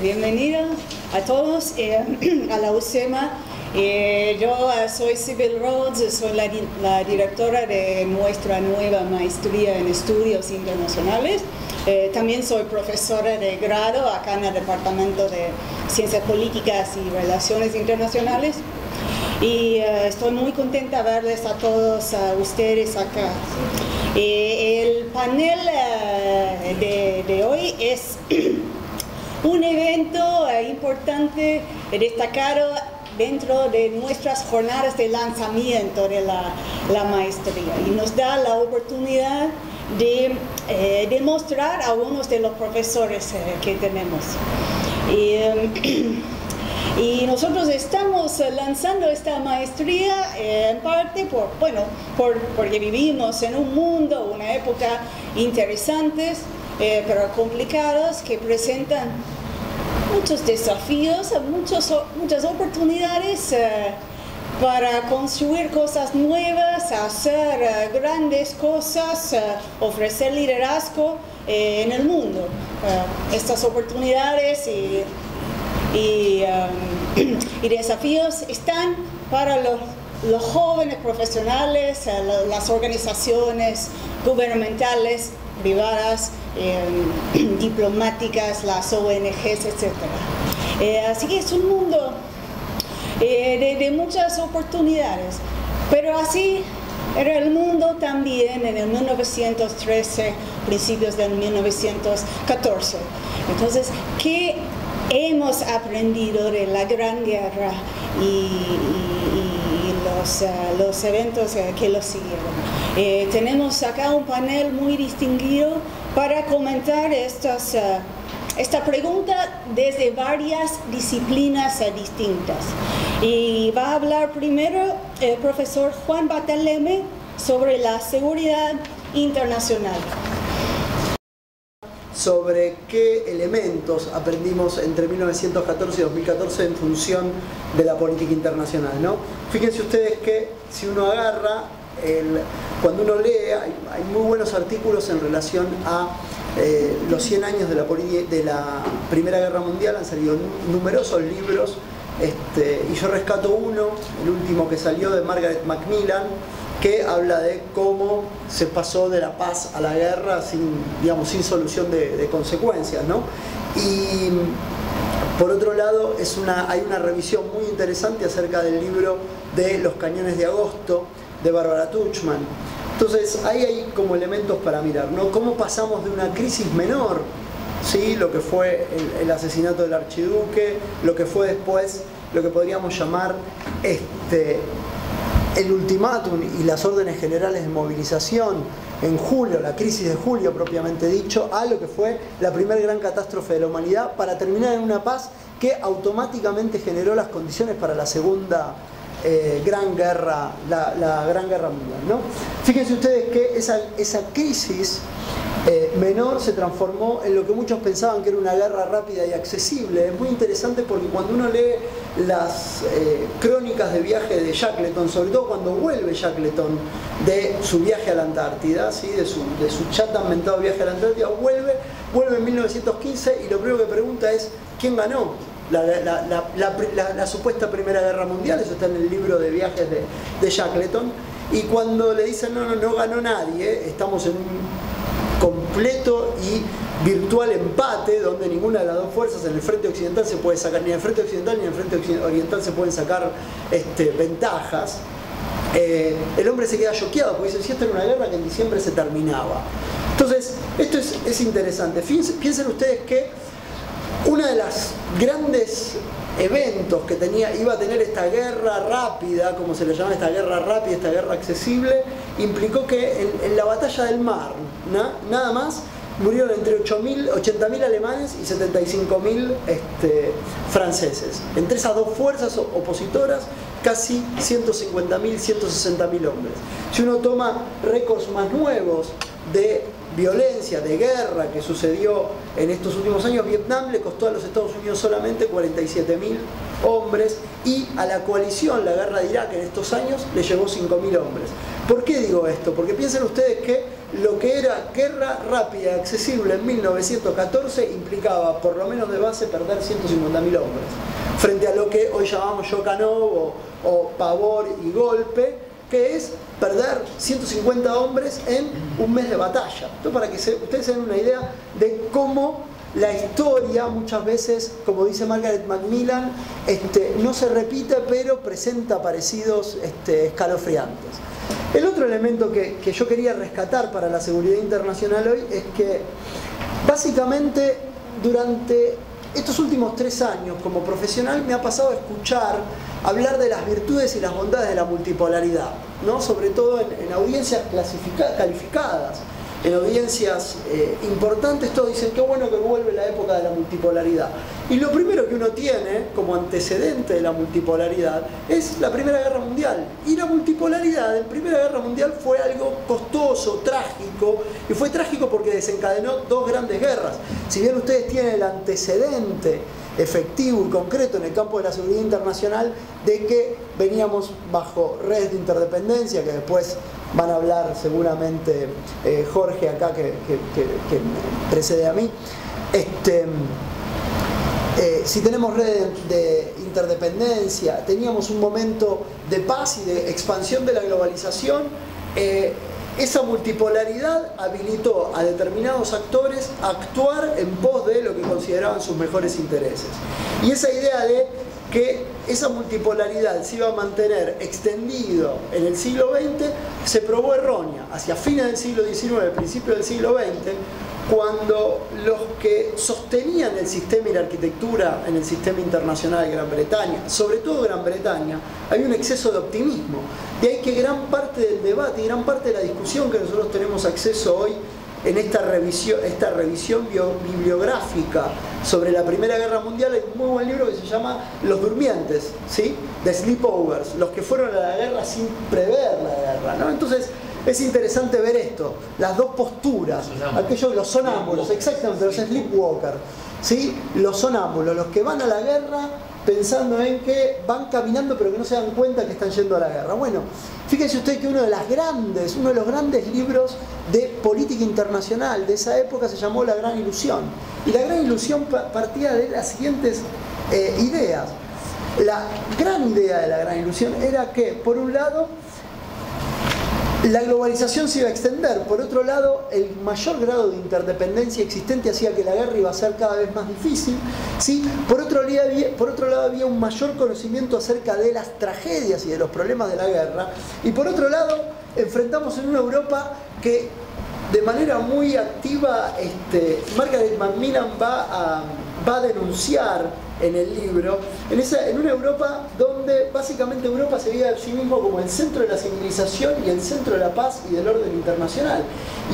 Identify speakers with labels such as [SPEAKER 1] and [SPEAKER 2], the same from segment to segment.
[SPEAKER 1] Bienvenidos a todos a la UCEMA. Yo soy Sybil Rhodes, soy la directora de nuestra nueva maestría en estudios internacionales. También soy profesora de grado acá en el Departamento de Ciencias Políticas y Relaciones Internacionales. Y estoy muy contenta de verles a todos ustedes acá. El panel de hoy es un evento importante, destacado dentro de nuestras jornadas de lanzamiento de la maestría, y nos da la oportunidad de demostrar a algunos de los profesores que tenemos. Y nosotros estamos lanzando esta maestría en parte porque vivimos en un mundo, una época interesantes, pero complicadas, que presentan muchos desafíos, muchas oportunidades para construir cosas nuevas, hacer grandes cosas, ofrecer liderazgo en el mundo. Estas oportunidades y desafíos están para los jóvenes profesionales, las organizaciones gubernamentales, privadas, diplomáticas, las ONGs, etc. Así que es un mundo de muchas oportunidades, pero así era el mundo también en el 1913, principios del 1914. Entonces, ¿qué hemos aprendido de la Gran Guerra y los eventos que lo siguieron? Tenemos acá un panel muy distinguido para comentar esta pregunta desde varias disciplinas distintas. Y va a hablar primero el profesor Juan Bartolomé sobre la seguridad internacional.
[SPEAKER 2] Sobre qué elementos aprendimos entre 1914 y 2014 en función de la política internacional, ¿no? Fíjense ustedes que si uno agarra, cuando uno lee, hay muy buenos artículos en relación a los 100 años de la Primera Guerra Mundial. Han salido numerosos libros, y yo rescato uno, el último que salió, de Margaret Macmillan, que habla de cómo se pasó de la paz a la guerra sin solución de consecuencias, ¿no? Y por otro lado, hay una revisión muy interesante acerca del libro de Los cañones de agosto, de Barbara Tuchman. Entonces, ahí hay como elementos para mirar, ¿no? Cómo pasamos de una crisis menor, ¿sí? Lo que fue el asesinato del archiduque, lo que fue después, lo que podríamos llamar el ultimátum y las órdenes generales de movilización en julio, la crisis de julio propiamente dicho, a lo que fue la primera gran catástrofe de la humanidad, para terminar en una paz que automáticamente generó las condiciones para la segunda gran guerra, la Gran Guerra Mundial, ¿no? Fíjense ustedes que esa crisis menor se transformó en lo que muchos pensaban que era una guerra rápida y accesible. Es muy interesante porque cuando uno lee las crónicas de viaje de Shackleton, sobre todo cuando vuelve Shackleton de su viaje a la Antártida, ¿sí? de su ya tan mentado viaje a la Antártida, vuelve en 1915 y lo primero que pregunta es ¿quién ganó la supuesta Primera Guerra Mundial? Eso está en el libro de viajes de Shackleton. Y cuando le dicen no ganó nadie, estamos en un completo y virtual empate, donde ninguna de las dos fuerzas en el frente occidental se puede sacar, ni en el frente occidental ni en el frente oriental se pueden sacar ventajas. El hombre se queda choqueado porque dice, si esto era una guerra que en diciembre se terminaba. Entonces, esto es interesante. Piensen ustedes que uno de los grandes eventos que iba a tener esta guerra rápida, como se le llama, esta guerra rápida, esta guerra accesible, implicó que en la batalla del Marne, nada más, murieron entre 80.000 alemanes y 75.000 franceses. Entre esas dos fuerzas opositoras, casi 150.000, 160.000 hombres. Si uno toma récords más nuevos de violencia, de guerra que sucedió en estos últimos años, Vietnam le costó a los Estados Unidos solamente 47.000 hombres, y a la coalición, la guerra de Irak en estos años, le llevó 5.000 hombres. ¿Por qué digo esto? Porque piensen ustedes que lo que era guerra rápida y accesible en 1914 implicaba, por lo menos de base, perder 150.000 hombres, frente a lo que hoy llamamos Yokhanov o pavor y golpe, que es perder 150 hombres en un mes de batalla. Esto para que ustedes se den una idea de cómo la historia muchas veces, como dice Margaret Macmillan, no se repite, pero presenta parecidos escalofriantes. El otro elemento que yo quería rescatar para la seguridad internacional hoy es que básicamente durante estos últimos 3 años como profesional me ha pasado a escuchar hablar de las virtudes y las bondades de la multipolaridad, ¿no? Sobre todo en audiencias calificadas, en audiencias importantes. Todos dicen qué bueno que vuelve la época de la multipolaridad. Y lo primero que uno tiene como antecedente de la multipolaridad es la Primera Guerra Mundial. Y la multipolaridad en Primera Guerra Mundial fue algo costoso, trágico, y fue trágico porque desencadenó 2 grandes guerras. Si bien ustedes tienen el antecedente efectivo y concreto en el campo de la seguridad internacional de que veníamos bajo redes de interdependencia, que después van a hablar seguramente Jorge acá que me precede a mí. Si tenemos redes de interdependencia, teníamos un momento de paz y de expansión de la globalización, esa multipolaridad habilitó a determinados actores a actuar en pos de lo que consideraban sus mejores intereses. Y esa idea de que esa multipolaridad se iba a mantener extendido en el siglo XX se probó errónea. Hacia fines del siglo XIX, principios del siglo XX, cuando los que sostenían el sistema y la arquitectura en el sistema internacional de Gran Bretaña, sobre todo Gran Bretaña, hay un exceso de optimismo. De ahí que gran parte del debate y gran parte de la discusión que nosotros tenemos acceso hoy en esta revisión bibliográfica sobre la Primera Guerra Mundial, hay un muy buen libro que se llama Los Durmientes, ¿sí? The Sleepovers, los que fueron a la guerra sin prever la guerra, ¿no? Entonces es interesante ver esto, las dos posturas, aquellos, los sonámbulos, exactamente, los sleepwalkers, ¿sí? Los sonámbulos, los que van a la guerra pensando en que van caminando pero que no se dan cuenta que están yendo a la guerra. Bueno, fíjense usted que uno de los grandes libros de política internacional de esa época se llamó La Gran Ilusión. Y la Gran Ilusión partía de las siguientes ideas. La gran idea de la Gran Ilusión era que, por un lado, la globalización se iba a extender, por otro lado, el mayor grado de interdependencia existente hacía que la guerra iba a ser cada vez más difícil, ¿sí? Por otro lado había un mayor conocimiento acerca de las tragedias y de los problemas de la guerra, y por otro lado enfrentamos en una Europa que de manera muy activa Margaret Macmillan va a denunciar en el libro, en una Europa donde básicamente Europa se veía a sí mismo como el centro de la civilización y el centro de la paz y del orden internacional.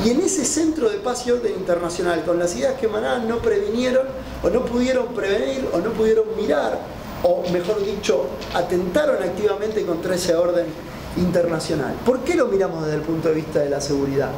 [SPEAKER 2] Y en ese centro de paz y orden internacional, con las ideas que emanaban, no previnieron, o no pudieron prevenir, o no pudieron mirar, o mejor dicho, atentaron activamente contra ese orden internacional. ¿Por qué lo miramos desde el punto de vista de la seguridad?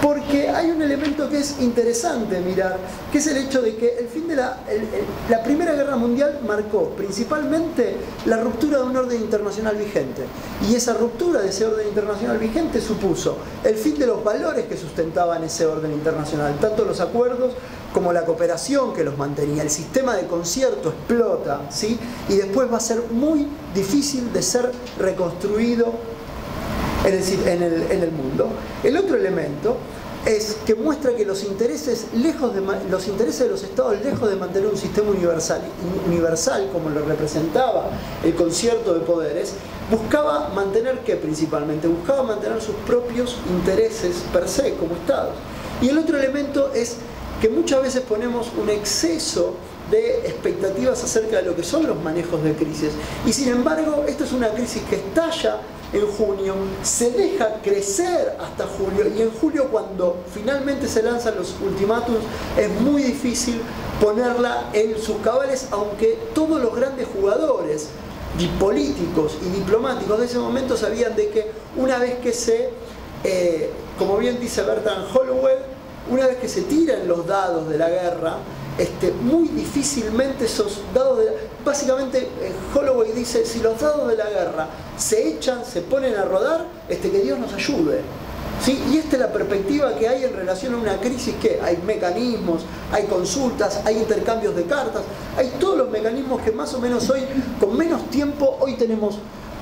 [SPEAKER 2] Porque hay un elemento que es interesante mirar, que es el hecho de que el fin de la Primera Guerra Mundial marcó principalmente la ruptura de un orden internacional vigente. Y esa ruptura de ese orden internacional vigente supuso el fin de los valores que sustentaban ese orden internacional, tanto los acuerdos como la cooperación que los mantenía. El sistema de concierto explota, ¿sí? Y después va a ser muy difícil de ser reconstruido en el mundo. El otro elemento es que muestra que los intereses de los estados, lejos de mantener un sistema universal como lo representaba el concierto de poderes, buscaba mantener ¿qué principalmente? Buscaba mantener sus propios intereses per se como estados. Y el otro elemento es que muchas veces ponemos un exceso de expectativas acerca de lo que son los manejos de crisis. Y sin embargo, esta es una crisis que estalla en junio, se deja crecer hasta julio, y en julio, cuando finalmente se lanzan los ultimátums, es muy difícil ponerla en sus cabales, aunque todos los grandes jugadores políticos y diplomáticos de ese momento sabían de que una vez que como bien dice Bertrand Holloway, una vez que se tiran los dados de la guerra, muy difícilmente esos dados básicamente Holloway dice, si los dados de la guerra se echan, se ponen a rodar, que Dios nos ayude, ¿sí? Y esta es la perspectiva que hay en relación a una crisis, que hay mecanismos, hay consultas, hay intercambios de cartas, hay todos los mecanismos que más o menos hoy, con menos tiempo, hoy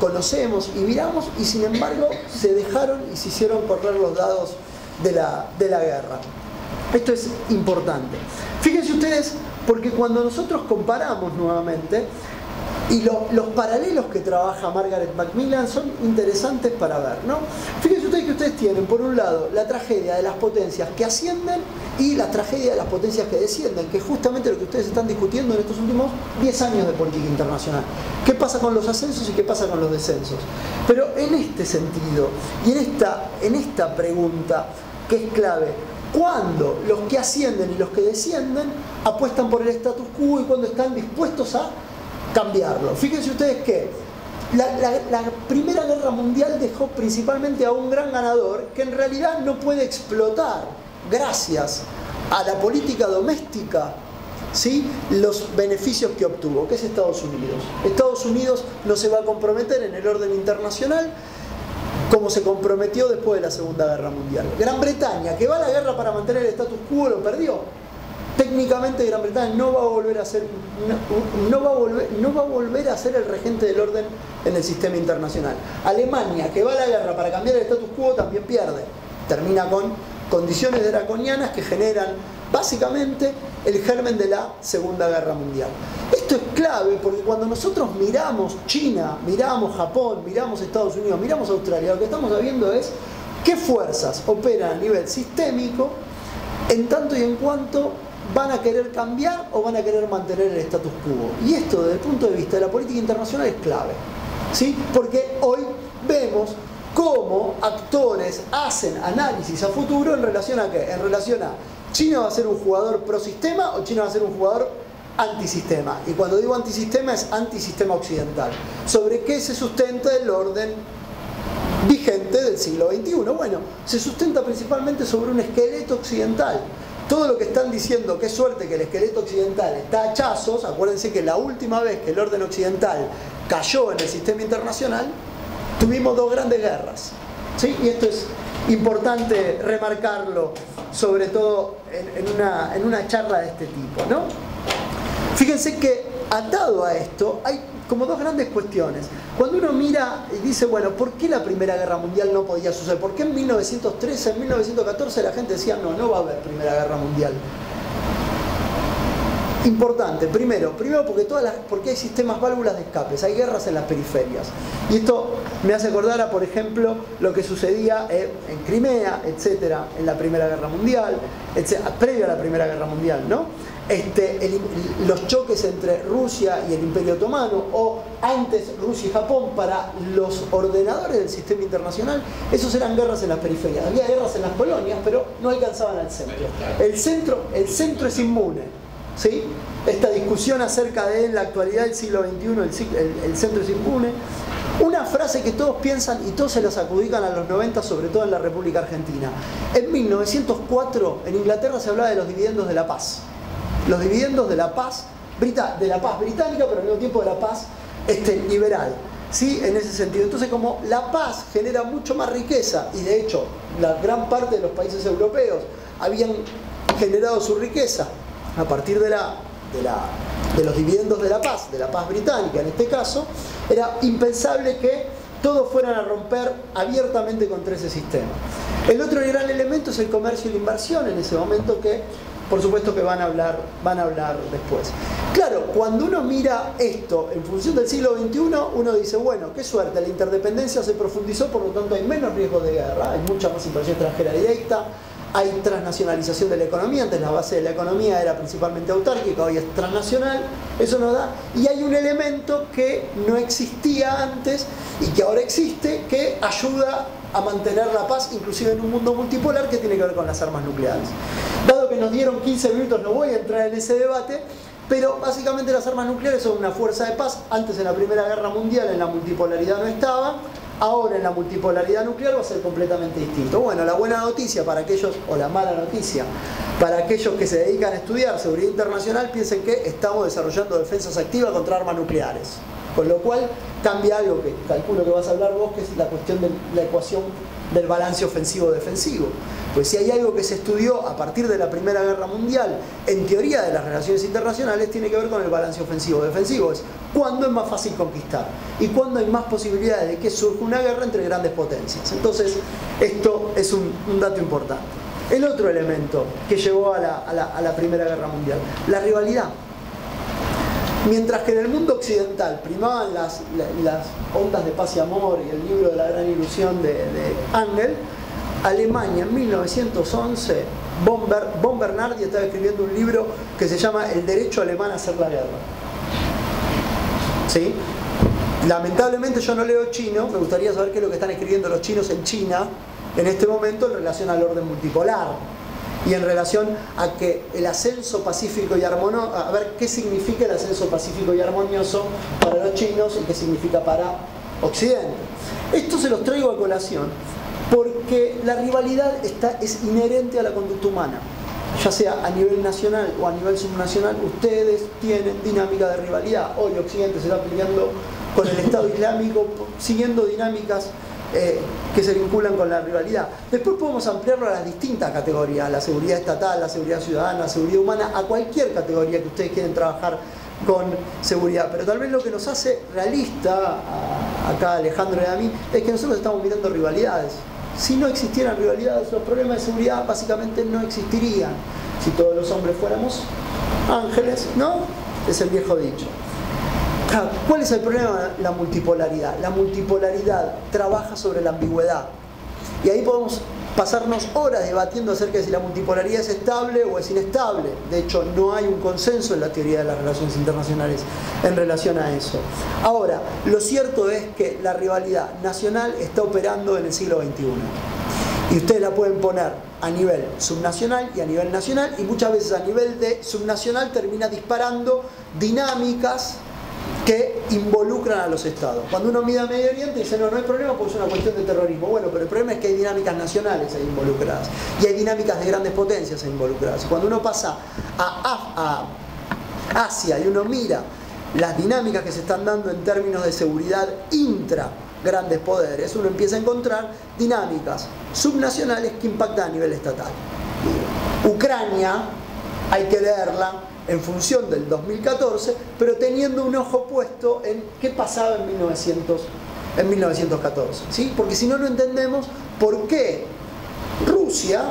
[SPEAKER 2] conocemos y miramos, y sin embargo se dejaron y se hicieron correr los dados de la guerra. Esto es importante. Fíjense ustedes, porque cuando nosotros comparamos nuevamente, y los paralelos que trabaja Margaret Macmillan son interesantes para ver, ¿no? Fíjense ustedes que ustedes tienen, por un lado, la tragedia de las potencias que ascienden y la tragedia de las potencias que descienden, que es justamente lo que ustedes están discutiendo en estos últimos 10 años de política internacional. ¿Qué pasa con los ascensos y qué pasa con los descensos? Pero en este sentido, y en esta pregunta, que es clave, cuando los que ascienden y los que descienden apuestan por el status quo y cuando están dispuestos a cambiarlo. Fíjense ustedes que la Primera Guerra Mundial dejó principalmente a un gran ganador que en realidad no puede explotar, gracias a la política doméstica, ¿sí?, los beneficios que obtuvo, que es Estados Unidos. Estados Unidos no se va a comprometer en el orden internacional como se comprometió después de la Segunda Guerra Mundial. Gran Bretaña, que va a la guerra para mantener el status quo, lo perdió. Técnicamente Gran Bretaña no va a volver a ser el regente del orden en el sistema internacional. Alemania, que va a la guerra para cambiar el status quo, también pierde. Termina con condiciones draconianas que generan básicamente el germen de la Segunda Guerra Mundial. Esto es clave porque cuando nosotros miramos China, miramos Japón, miramos Estados Unidos, miramos Australia, lo que estamos viendo es qué fuerzas operan a nivel sistémico en tanto y en cuanto van a querer cambiar o van a querer mantener el status quo. Y esto desde el punto de vista de la política internacional es clave, ¿sí? Porque hoy vemos cómo actores hacen análisis a futuro en relación a ¿qué? En relación a China va a ser un jugador pro sistema o China va a ser un jugador antisistema. Y cuando digo antisistema es antisistema occidental. ¿Sobre qué se sustenta el orden vigente del siglo XXI? Bueno, se sustenta principalmente sobre un esqueleto occidental. Todo lo que están diciendo, qué suerte que el esqueleto occidental está a hachazos. Acuérdense que la última vez que el orden occidental cayó en el sistema internacional, tuvimos dos grandes guerras, ¿sí? Y esto es importante remarcarlo, sobre todo en una charla de este tipo, ¿no? Fíjense que atado a esto hay como dos grandes cuestiones. Cuando uno mira y dice, bueno, ¿por qué la Primera Guerra Mundial no podía suceder? ¿Por qué en 1913, en 1914 la gente decía, no va a haber Primera Guerra Mundial? Importante, primero porque hay sistemas válvulas de escapes, hay guerras en las periferias. Y esto me hace acordar a, por ejemplo, lo que sucedía en Crimea, etcétera, en la Primera Guerra Mundial, etcétera, previo a la Primera Guerra Mundial, ¿no? Los choques entre Rusia y el Imperio Otomano, o antes Rusia y Japón, para los ordenadores del sistema internacional, esos eran guerras en las periferias. Había guerras en las colonias, pero no alcanzaban al centro. El centro es inmune, ¿sí? Esta discusión acerca de en la actualidad del siglo XXI, el centro es inmune. Una frase que todos piensan y todos se la adjudican a los 90, sobre todo en la República Argentina. En 1904 en Inglaterra se hablaba de los dividendos de la paz. Los dividendos de la paz británica, pero al mismo tiempo de la paz liberal, ¿sí? En ese sentido. Entonces, como la paz genera mucho más riqueza, y de hecho la gran parte de los países europeos habían generado su riqueza a partir de los dividendos de la paz británica en este caso, era impensable que todos fueran a romper abiertamente contra ese sistema. El otro gran elemento es el comercio y la inversión en ese momento, que por supuesto que van a hablar después. Claro, cuando uno mira esto en función del siglo XXI, uno dice, bueno, qué suerte, la interdependencia se profundizó, por lo tanto hay menos riesgo de guerra, hay mucha más inversión extranjera directa, hay transnacionalización de la economía. Antes la base de la economía era principalmente autárquica, hoy es transnacional, eso nos da, y hay un elemento que no existía antes y que ahora existe, que ayuda a mantener la paz, inclusive en un mundo multipolar, que tiene que ver con las armas nucleares. Dado que nos dieron 15 minutos, no voy a entrar en ese debate, pero básicamente las armas nucleares son una fuerza de paz. Antes, en la Primera Guerra Mundial, en la multipolaridad no estaban. Ahora en la multipolaridad nuclear va a ser completamente distinto. Bueno, la buena noticia para aquellos, o la mala noticia, para aquellos que se dedican a estudiar seguridad internacional, piensen que estamos desarrollando defensas activas contra armas nucleares. Con lo cual cambia algo que calculo que vas a hablar vos, que es la cuestión de la ecuación del balance ofensivo-defensivo. Pues si hay algo que se estudió a partir de la Primera Guerra Mundial en teoría de las relaciones internacionales, tiene que ver con el balance ofensivo-defensivo. Es cuándo es más fácil conquistar y cuándo hay más posibilidades de que surja una guerra entre grandes potencias. Entonces, esto es un dato importante. El otro elemento que llevó a la Primera Guerra Mundial, la rivalidad. Mientras que en el mundo occidental primaban las ondas de paz y amor y el libro de la gran ilusión de Engels, Alemania en 1911, von Bernardi estaba escribiendo un libro que se llama El derecho alemán a hacer la guerra. ¿Sí? Lamentablemente yo no leo chino, me gustaría saber qué es lo que están escribiendo los chinos en China en este momento en relación al orden multipolar y en relación a que el ascenso pacífico y armonioso, a ver qué significa el ascenso pacífico y armonioso para los chinos y qué significa para Occidente. Esto se los traigo a colación porque la rivalidad es inherente a la conducta humana, ya sea a nivel nacional o a nivel subnacional. Ustedes tienen dinámica de rivalidad. Hoy Occidente se está peleando con el Estado Islámico, siguiendo dinámicas que se vinculan con la rivalidad. Después podemos ampliarlo a las distintas categorías, la seguridad estatal, la seguridad ciudadana, la seguridad humana, a cualquier categoría que ustedes quieren trabajar con seguridad. Pero tal vez lo que nos hace realista, acá Alejandro y a mí, es que nosotros estamos mirando rivalidades. Si no existieran rivalidades, los problemas de seguridad básicamente no existirían. Si todos los hombres fuéramos ángeles, ¿no? Es el viejo dicho. ¿Cuál es el problema? La multipolaridad. La multipolaridad trabaja sobre la ambigüedad. Y ahí podemos pasarnos horas debatiendo acerca de si la multipolaridad es estable o es inestable. De hecho, no hay un consenso en la teoría de las relaciones internacionales en relación a eso. Ahora, lo cierto es que la rivalidad nacional está operando en el siglo XXI. Y ustedes la pueden poner a nivel subnacional y a nivel nacional, y muchas veces a nivel de subnacional termina disparando dinámicas que involucran a los estados. Cuando uno mira a Medio Oriente dice no hay problema porque es una cuestión de terrorismo. Bueno, pero el problema es que hay dinámicas nacionales ahí involucradas y hay dinámicas de grandes potencias ahí involucradas. Cuando uno pasa a Asia y uno mira las dinámicas que se están dando en términos de seguridad intra grandes poderes, uno empieza a encontrar dinámicas subnacionales que impactan a nivel estatal. Ucrania hay que leerla en función del 2014, pero teniendo un ojo puesto en qué pasaba en 1914, ¿sí? Porque si no, no entendemos por qué Rusia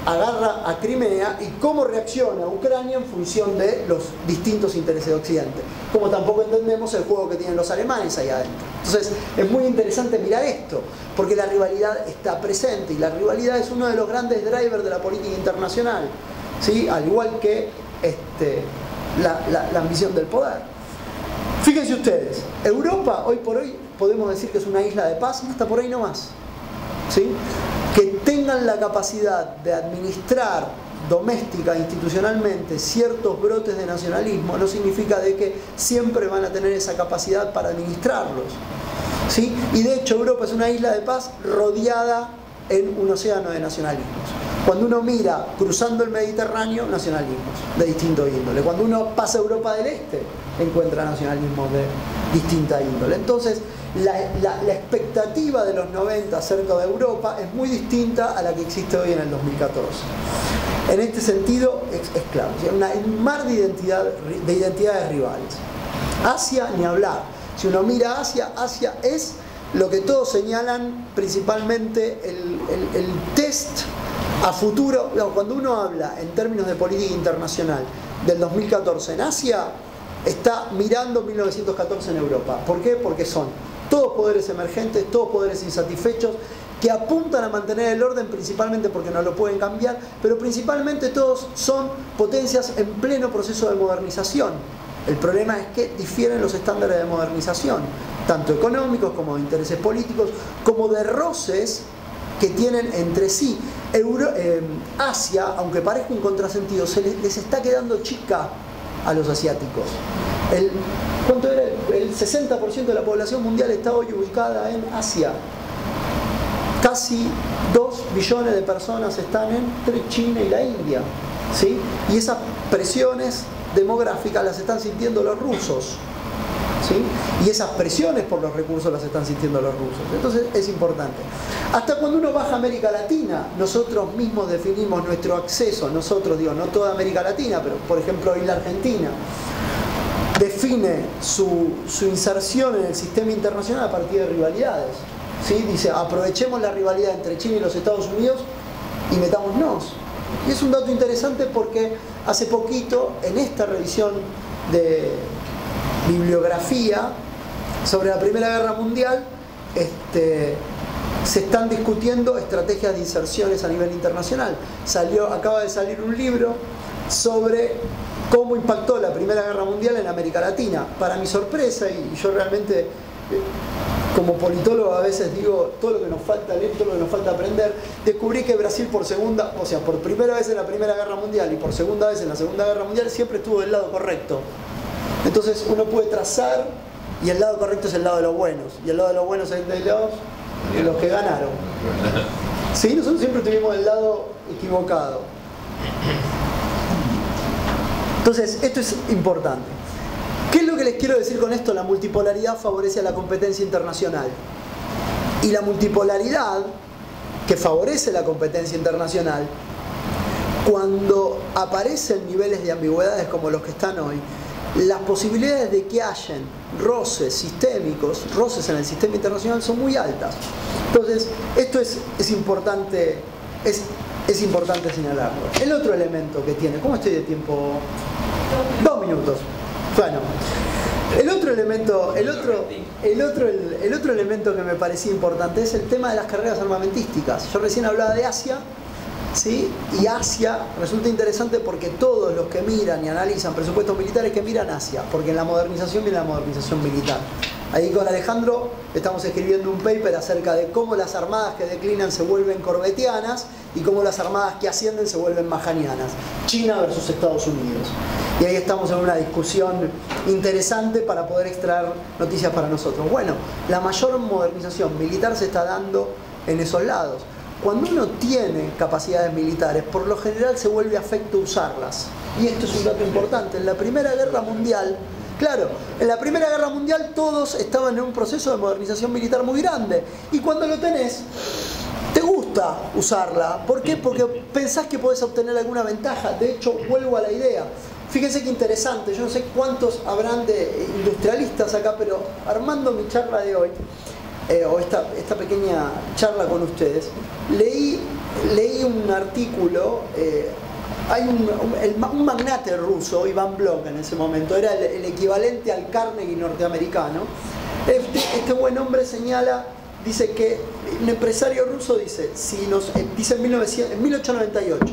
[SPEAKER 2] agarra a Crimea y cómo reacciona Ucrania en función de los distintos intereses de Occidente. Como tampoco entendemos el juego que tienen los alemanes ahí adentro. Entonces, es muy interesante mirar esto, porque la rivalidad está presente y la rivalidad es uno de los grandes drivers de la política internacional, ¿sí? Al igual que la ambición del poder. Fíjense ustedes, Europa hoy por hoy podemos decir que es una isla de paz, hasta por ahí nomás, ¿sí? Que tengan la capacidad de administrar doméstica, institucionalmente, ciertos brotes de nacionalismo no significa de que siempre van a tener esa capacidad para administrarlos, ¿sí? Y de hecho Europa es una isla de paz rodeada en un océano de nacionalismos. Cuando uno mira cruzando el Mediterráneo, nacionalismos de distinto índole. Cuando uno pasa a Europa del Este, encuentra nacionalismos de distinta índole. Entonces, la expectativa de los 90 acerca de Europa es muy distinta a la que existe hoy en el 2014. En este sentido, es claro, un mar de identidades rivales. Asia, ni hablar. Si uno mira Asia, Asia es lo que todos señalan, principalmente el test a futuro. Cuando uno habla en términos de política internacional del 2014 en Asia, está mirando 1914 en Europa. ¿Por qué? Porque son todos poderes emergentes, todos poderes insatisfechos, que apuntan a mantener el orden principalmente porque no lo pueden cambiar, pero principalmente todos son potencias en pleno proceso de modernización. El problema es que difieren los estándares de modernización, tanto económicos como de intereses políticos, como de roces que tienen entre sí. Asia, aunque parezca un contrasentido, les está quedando chica a los asiáticos. ¿Cuánto era? El 60% de la población mundial está hoy ubicada en Asia. Casi 2 billones de personas están entre China y la India, ¿sí? Y esas presiones demográficas las están sintiendo los rusos, ¿sí? Y esas presiones por los recursos las están sintiendo los rusos. Entonces es importante. Hasta cuando uno baja a América Latina, nosotros mismos definimos nuestro acceso, nosotros, digo, no toda América Latina, pero por ejemplo hoy la Argentina define su inserción en el sistema internacional a partir de rivalidades, ¿sí? Dice, aprovechemos la rivalidad entre China y los Estados Unidos y metámonos. Y es un dato interesante porque hace poquito, en esta revisión de bibliografía sobre la Primera Guerra Mundial, se están discutiendo estrategias de inserciones a nivel internacional. Acaba de salir un libro sobre cómo impactó la Primera Guerra Mundial en América Latina. Para mi sorpresa, y yo realmente como politólogo a veces digo todo lo que nos falta leer, todo lo que nos falta aprender, descubrí que Brasil por primera vez en la Primera Guerra Mundial y por segunda vez en la Segunda Guerra Mundial siempre estuvo del lado correcto. Entonces uno puede trazar, y el lado correcto es el lado de los buenos, y el lado de los buenos es el de los que ganaron. ¿Sí? Nosotros siempre tuvimos el lado equivocado. Entonces, esto es importante. ¿Qué es lo que les quiero decir con esto? La multipolaridad favorece a la competencia internacional. Y la multipolaridad que favorece la competencia internacional, cuando aparecen niveles de ambigüedades como los que están hoy, las posibilidades de que hayan roces sistémicos, roces en el sistema internacional son muy altas. Entonces, esto es importante, es importante señalarlo. El otro elemento que tiene, ¿cómo estoy de tiempo? 2 minutos. Bueno, el otro elemento que me parecía importante es el tema de las carreras armamentísticas. Yo recién hablaba de Asia, ¿sí? Y Asia resulta interesante porque todos los que miran y analizan presupuestos militares que miran Asia, porque en la modernización viene la modernización militar. Ahí con Alejandro estamos escribiendo un paper acerca de cómo las armadas que declinan se vuelven corbetianas y cómo las armadas que ascienden se vuelven mahanianas. China versus Estados Unidos. Y ahí estamos en una discusión interesante para poder extraer noticias para nosotros. Bueno, la mayor modernización militar se está dando en esos lados. Cuando uno tiene capacidades militares, por lo general se vuelve afecto usarlas. Y esto es un dato importante. En la Primera Guerra Mundial, claro, en la Primera Guerra Mundial todos estaban en un proceso de modernización militar muy grande. Y cuando lo tenés, te gusta usarla. ¿Por qué? Porque pensás que podés obtener alguna ventaja. De hecho, vuelvo a la idea. Fíjense qué interesante. Yo no sé cuántos habrán de industrialistas acá, pero armando mi charla de hoy, o esta pequeña charla con ustedes, leí un artículo. Hay un magnate ruso, Iván Blok en ese momento, era el equivalente al Carnegie norteamericano. Este buen hombre señala, dice que un empresario ruso dice en 1898,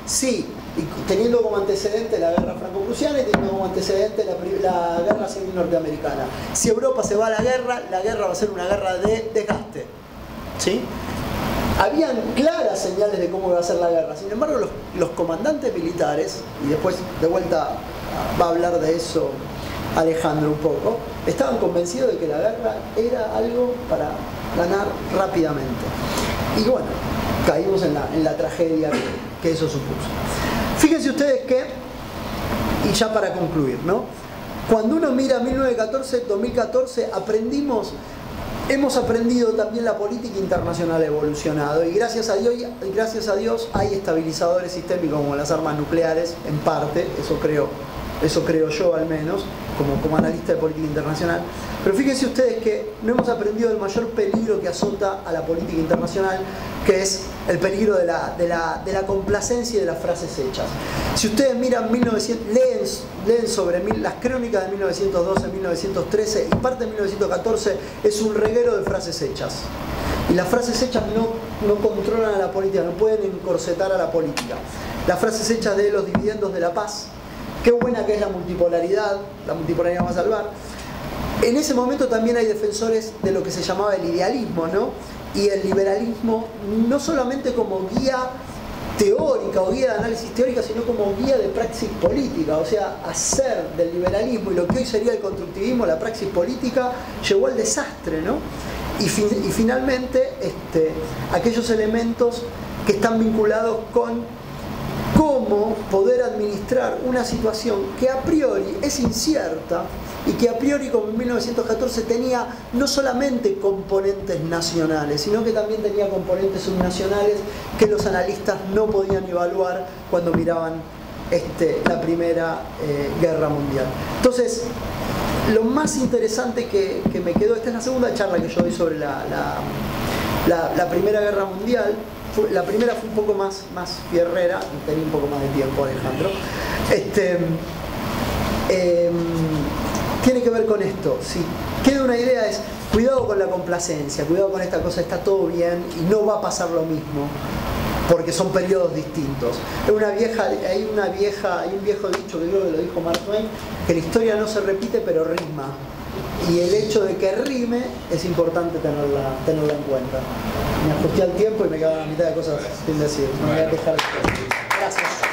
[SPEAKER 2] sí, y teniendo como antecedente la guerra franco-prusiana y teniendo como antecedente la guerra civil norteamericana, si Europa se va a la guerra va a ser una guerra de desgaste, ¿sí? Habían claras señales de cómo iba a ser la guerra. Sin embargo, los comandantes militares, y después de vuelta va a hablar de eso Alejandro un poco, estaban convencidos de que la guerra era algo para ganar rápidamente. Y bueno, caímos en la tragedia que eso supuso. Fíjense ustedes que, y ya para concluir, ¿no? Cuando uno mira 1914, 2014, hemos aprendido también la política internacional ha evolucionado y gracias a Dios hay estabilizadores sistémicos como las armas nucleares, en parte, eso creo yo al menos, como analista de política internacional. Pero fíjense ustedes que no hemos aprendido el mayor peligro que azota a la política internacional, que es el peligro de la complacencia y de las frases hechas. Si ustedes miran leen sobre las crónicas de 1912, 1913 y parte de 1914, es un reguero de frases hechas. Y las frases hechas no controlan a la política, no pueden encorsetar a la política. Las frases hechas de los dividendos de la paz, qué buena que es la multipolaridad va a salvar. En ese momento también hay defensores de lo que se llamaba el idealismo, ¿no? Y el liberalismo, no solamente como guía teórica o guía de análisis teórica, sino como guía de praxis política. O sea, hacer del liberalismo y lo que hoy sería el constructivismo, la praxis política, llevó al desastre, ¿no? Y finalmente, aquellos elementos que están vinculados con cómo poder administrar una situación que a priori es incierta, y que a priori, como en 1914, tenía no solamente componentes nacionales, sino que también tenía componentes subnacionales que los analistas no podían evaluar cuando miraban la Primera Guerra Mundial. Entonces, lo más interesante que me quedó, esta es la segunda charla que yo doy sobre la Primera Guerra Mundial. La primera fue un poco más fierrera, tenía un poco más de tiempo, Alejandro. Tiene que ver con esto, sí. Queda una idea, es cuidado con la complacencia, cuidado con esta cosa, está todo bien y no va a pasar lo mismo, porque son periodos distintos. Hay un viejo dicho que creo que lo dijo Mark Twain, que la historia no se repite pero rima. Y el hecho de que rime es importante tenerla en cuenta. Me ajusté al tiempo y me quedaban a mitad de cosas sin decir. Me voy a dejar. Gracias.